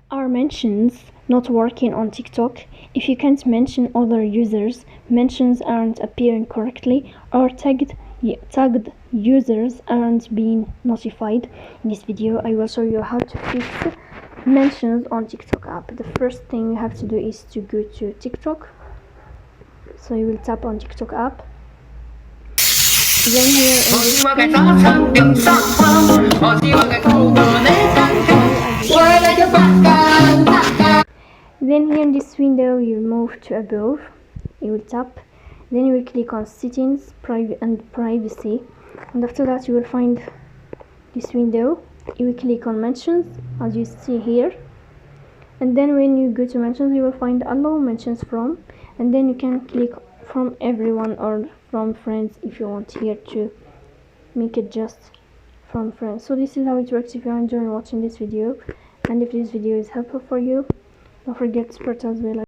Are mentions not working on TikTok? If you can't mention other users, mentions aren't appearing correctly, or tagged users aren't being notified. In this video, I will show you how to fix mentions on TikTok app. The first thing you have to do is to go to TikTok. So you will tap on TikTok app. Then here in this window you move to above, you will tap, then you will click on settings, privacy, and after that you will find this window. You will click on mentions as you see here, and then when you go to mentions you will find allow mentions from, and then you can click from everyone or from friends if you want here to make it just from friends. So this is how it works. If you are enjoying watching this video, and if this video is helpful for you, don't forget to support us by